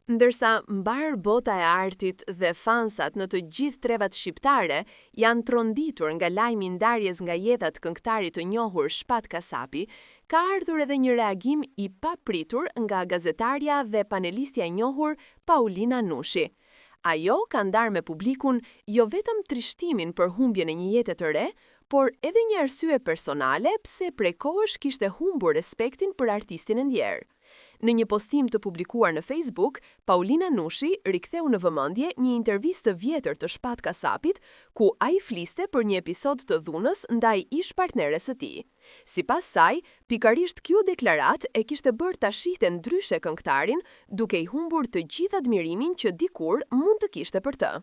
Ndërsa mbar bota e artit dhe fansat në të gjithë trevat shqiptare janë tronditur nga lajmi i ndarjes nga jeta të këngëtarit të njohur Shpat Kasapi, ka ardhur edhe një reagim i papritur nga gazetarja dhe panelistja e njohur Paulina Nushi. Ajo ka ndarë me publikun jo vetëm trishtimin për humbjen e një jete të re, por edhe një arsye personale pse prej kohësh kishte humbur respektin për artistin e ndjerë. Në një postim të publikuar në Facebook, Paulina Nushi riktheu në vëmendje një intervistë të vjetër të Shpat Kasapit, ku ai fliste për një episod të dhunës ndaj ish partneres së tij. Sipas saj, pikërisht kjo deklarat e kishte bërë ta shihte ndryshe këngëtarin, duke i humbur të gjithë admirimin që dikur mund të kishte për të.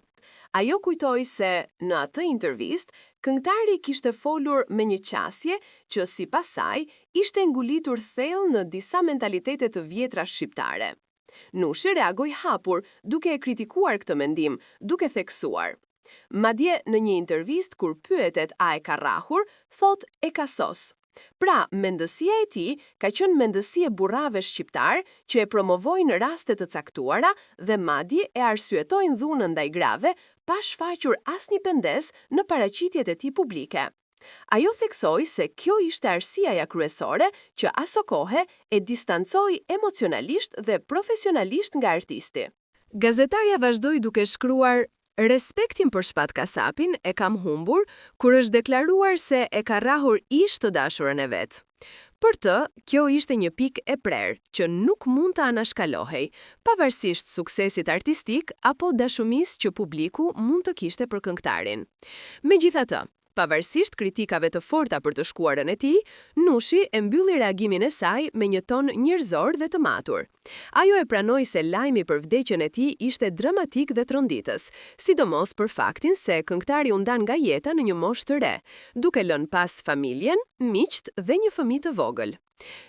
Ajo kujtoi se në atë intervistë, këngëtari kishte folur me një qasje që sipas saj ishte ngulitur thellë në disa mentalitete të vjetra shqiptare. Nushi reagoi hapur, duke e kritikuar këtë mendim, duke theksuar. Madje në një intervistë kur pyetet a e ka rrahur, thot e ka sos. Pra, mendësia e tij ka qenë mendësi e burrave shqiptar që e promovojnë raste të caktuara dhe madje e arsyetojnë dhunën ndaj grave pa shfaqur asnjë pendes në paraqitjet e tij publike. Ajo theksoi se kjo ishte arsiaja kryesore që aso kohe e distancoi emocionalisht dhe profesionalisht nga artisti. Gazetarja vazhdoi duke shkruar: respektin për Shpat Kasapin e kam humbur kur është deklaruar se e ka rrahur ish të dashurën e vet. Për të, kjo ishte një pikë e prerë që nuk mund të anashkalohej, pavarësisht suksesit artistik apo dashumisë që publiku mund të kishte për këngëtarin. Megjithatë, pavarësisht kritikave të forta për të shkuarën e tij, Nushi e mbylli reagimin e saj me një ton njerëzor dhe të matur. Ajo e pranoi se lajmi për vdekjen e tij ishte dramatik dhe tronditës, sidomos për faktin se këngëtari u ndan nga jeta në një moshë të re, duke lënë pas familjen, miqt dhe një fëmijë të vogël.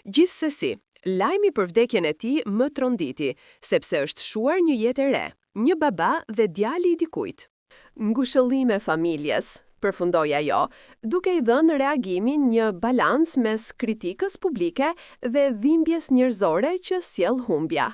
Gjithsesi, lajmi për vdekjen e tij më tronditi, sepse është shuar një jetë e re, një baba dhe djali i dikujt. Ngushëllime familjes, përfundoi ajo, duke i dhënë reagimin një balans mes kritikës publike dhe dhimbjes njerëzore që sjell humbja.